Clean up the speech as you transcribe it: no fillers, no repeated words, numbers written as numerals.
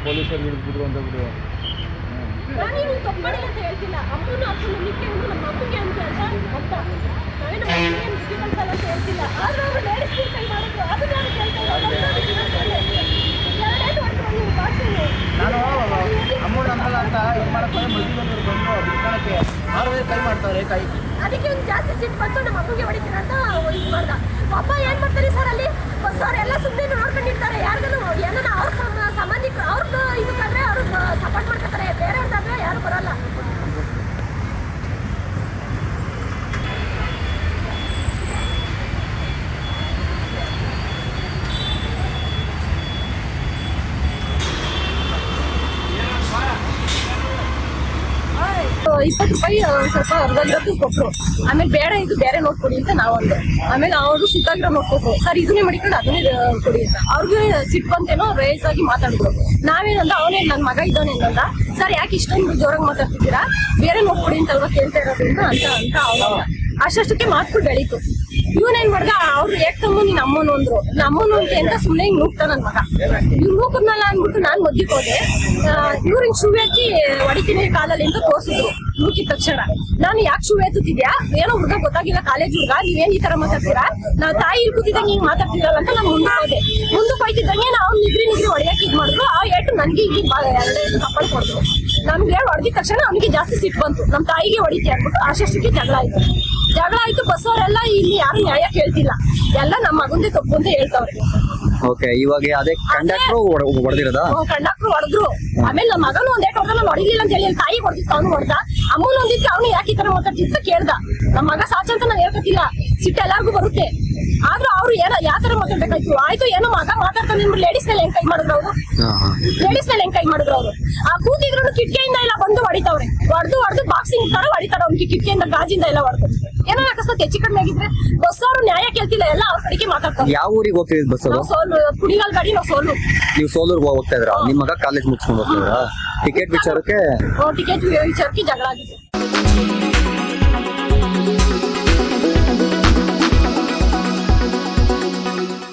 ಪೊಲೀಸರು ಹಿಡಿದ್ಬಿಟ್ರು ಅಂತ ಬಿಡು. ನಾನೇನು ತಪ್ಪು ಮಾಡಿಲ್ಲ ಅಂತ ಹೇಳ್ತಿಲ್ಲ. ಅಮ್ಮನ ಅಪ್ಪನ ನಿಕ್ಕೆ ಒಂದು ನಮ್ಮ ಅಮ್ಮಗೆ ಅಂತ ಅಂತ ನಾವೇನು ಏನು ಬುದ್ಧಿ ಕಲಿಸಲ್ಲ ಅಂತ ಹೇಳ್ತಿಲ್ಲ. ಆದ್ರೆ ಅವರು ಲೇಡೀಸ್ ಕೈ ಮಾಡಿದ್ರು ಅದು ನಾನು ಕೇಳ್ತಾ ನಾನು ಅಮ್ಮನ ಅನ್ನಲ್ಲ ಅಂತ ಇದು ಮಾಡಕ್ಕೆ ಮದುವೆ ಬಂದು ಬಿಟ್ಕೊಳಕ್ಕೆ ಅವ್ರೇ ಕೈ ಮಾಡ್ತಾರೆ ಕೈ. ಅದಕ್ಕೆ ಒಂದು ಜಾಸ್ತಿ ಸಿಟ್ಟು ಬಂತು ನಮ್ಮ ಅಮ್ಮಗೆ ಹೊಡಿತೀರ ಅಂತ ಇದು ಮಾಡ್ದ. ಅಪ್ಪ ಏನು ಮಾಡ್ತಾರೆ ಸರ್ ಅಲ್ಲಿ ಸರ್ ಎಲ್ಲ ಸುಮ್ಮನೆ ನೋಡ್ಕೊಂಡಿರ್ತಾರೆ. ಯಾರಿಗೂ ಏನೋ ಅವ್ರ ಸಂಬಂಧಿಕರು ಅವ್ರದ್ದು ಇದಕ್ಕಾದ್ರೆ ಅವ್ರಿಗೆ ಸಪೋರ್ಟ್ ಮಾಡ್ಕೊತಾರೆ. ಬೇರೆಯವ್ರದ್ದಾದ್ರೆ ಯಾರು ಬರಲ್ಲ. ₹20 ಸ್ವಲ್ಪ ಅರ್ಧಕ್ಕೆ ಕೊಟ್ಟರು. ಆಮೇಲೆ ಬೇಡ ಇದು ಬೇರೆ ನೋಟ್ ಕೊಡಿ ಅಂತ ನಾವೊಂದು. ಆಮೇಲೆ ಅವರು ಸುತ್ತಾಗಿರೋ ನೋಟ್ ಕೊಟ್ಟರು. ಸರ್ ಇದನ್ನೇ ಮಾಡಿಕೊಂಡು ಅದನ್ನೇ ಕೊಡಿ ಅಂತ. ಅವ್ರಿಗೆ ಸಿಟ್ಟು ಬಂತೇನೋ ರೇಸ್ ಆಗಿ ಮಾತಾಡಿದ್ರು. ನಾವೇನಂದ ಅವನೇ ನನ್ನ ಮಗ ಇದ್ದಾನೆ ಅಂತಂದ. ಸರ್ ಯಾಕೆ ಇಷ್ಟೊಂದು ಜೋರಾಗಿ ಮಾತಾಡ್ತಿದ್ದೀರಾ, ಬೇರೆ ನೋಟ್ ಕೊಡಿ ಅಂತ ಅಲ್ವಾ ಕೇಳ್ತಾ ಇರೋದು ಅಂತ ಅವನು ಅಷ್ಟಕ್ಕೆ ಮಾತು ಬೆಳೀತು. ಇವನೇನ್ ಮಾಡ್ದ, ಅವ್ರು ಏಕ್ತಮ್ಮ ನೀನ್ ಅಮ್ಮನು ಅಂದ್ರು. ಅಮ್ಮನು ಅಂತ ಸುಮ್ಮನೆ ಹಿಂಗ್ ನೂಕ್ತ ನನ್ ಮಗ. ಇವ್ ನೂಕದ್ನಲ್ಲ ಅಂದ್ಬಿಟ್ಟು ನಾನ್ ಮದ್ದಿಗೆ ಹೋದೆ. ಇವ್ರು ಹಿಂಗ್ ಶೂ ಎತ್ತಿ ಹೊಡಿತೀನಿ ಕಾಲಲ್ಲಿ ಅಂತ ತೋರ್ಸಿದ್ರು. ನೂಕಿದ ತಕ್ಷಣ ನಾನು ಯಾಕೆ ಶೂ ಎತ್ತುತ್ತಿದ್ಯಾ, ಏನೋ ಹುಡುಗ ಗೊತ್ತಾಗಿಲ್ಲ, ಕಾಲೇಜ್ ಹುಡುಗ, ನೀವೇನ್ ಈ ತರ ಮಾತಾಡ್ತೀರಾ, ನಾವ್ ತಾಯಿ ಕೂತಿದ್ದಂಗೆ ಹಿಂಗ್ ಮಾತಾಡ್ತಿರಲ್ಲ ಅಂತ ನಾನು ಮುಂದೆ ಹೋದೆ. ಮುಂದಕ್ಕೆ ಹೋಯ್ತಿದ್ದಂಗೆ ನಾವು ನಿಗ್ರಿ ಹೊಡೆಯಕ್ಕೆ ಇದ್ ಮಾಡಿದ್ರು. ಆ ಏಟು ನನ್ಗೆ ಈಗ ಎರಡು ಕಪ್ಪಲ್ ಕೊಡ್ರು. ನಮ್ಗೆ ಹೊಡೆದಿದ ತಕ್ಷಣ ಅವನಿಗೆ ಜಾಸ್ತಿ ಸಿಟ್ಟು ಬಂತು. ನಮ್ ತಾಯಿಗೆ ಹೊಡಿತಿ ಅಂದ್ಬಿಟ್ಟು ಅಷ್ಟಕ್ಕೆ ಜಗಳ ಆಯ್ತು. ಬಸ್ ಅವರೆಲ್ಲ ಇಲ್ಲಿ ಯಾರು ನ್ಯಾಯ ಕೇಳ್ತಿಲ್ಲ, ಎಲ್ಲ ನಮ್ಮ ಮಗಂದೇ ತಪ್ಪು ಅಂತ ಹೇಳ್ತಾವ್ರೆ. ಓಕೆ, ಇವಾಗ ಅದೇ ಕಂಡಕ್ಟರ್ ಹೊಡೆದಿರೋದಾ? ಕಂಡಕ್ಟರ್ ಹೊಡೆದ್ರು. ಆಮೇಲೆ ನಮ್ಮ ಮಗನು ಒಂದೇ ಹೊಡೆದ, ನಾನು ಹೊಡಿಲಿಲ್ಲ ಅಂತ ಹೇಳಿ ತಾಯಿ ಹೊಡೆದಿತ್ತು, ಅವನು ಹೊಡೆದ. ಅಮ್ಮನ ಒಂದಿತ್ತು, ಅವನು ಯಾಕೆ ಈ ತರ ಮಾತಾಡ್ತಿತ್ತು ಕೇಳ್ದ. ನಮ್ಮ ಮಗ ಸಾಚ ಅಂತ ನಾನು ಹೇಳ್ಕೊತಿಲ್ಲ, ಸಿಟ್ಟು ಎಲ್ಲಾರ್ಗು ಬರುತ್ತೆ. ಆದ್ರೂ ಅವ್ರು ಏನೋ ಯಾವ ತರ ಮಾತಾಡ್ಬೇಕಾಯ್ತು. ಆಯ್ತು ಏನೋ ಮಗ ಮಾತಾಡ್ತಾನೆ, ಲೇಡೀಸ್ ಮೇಲೆ ಹೆಂಗ್ ಕೈ ಮಾಡಿದ್ರು ಅವರು, ಆ ಕೂತಿದ್ರು ಕಿಟಕಿಯಿಂದ ಎಲ್ಲ ಬಂದು ಹೊಡಿತಾವ್ರೆ. ಹೊಡೆದು ಬಾಕ್ಸಿಂಗ್ ತರ ಹೊಡಿತಾರ. ಅವ್ನಿಗೆ ಕಿಟಕಿಯಿಂದ ಗಾಜಿಂದ ಎಲ್ಲ ಹೊಡೆದು ಏನೋ ಅಕಸ್ಮಾತ್ ಹೆಚ್ಚು ಕಡಿಮೆ ಆಗಿದ್ರೆ ಬಸ್ ಅವರು ನ್ಯಾಯ ಕೇಳ್ತಿಲ್ಲ, ಎಲ್ಲ ಅವ್ರ ಕಡೆಗೆ ಮಾತಾಡ್ತಾರೆ. ಯಾವ ಊರಿಗೆ ಹೋಗ್ತಿದ್ ಬಸ್? ಕುಣಿಗಲ್ ಗಾಡಿ ನಾವು ಸೋಲು. ನೀವು ಸೋಲೂರ್ಗೆ ಹೋಗ್ತಾ ಇದ್ರ? ನಿಮ್ ಮಗ ಕಾಲೇಜ್ ಮುಗಿಸ್ಕೊಂಡು ಹೋಗ್ತಿದ್ರ? ಟಿಕೆಟ್ ವಿಚಾರಕ್ಕೆ ಜಗಳ ಆಗಿದೆ.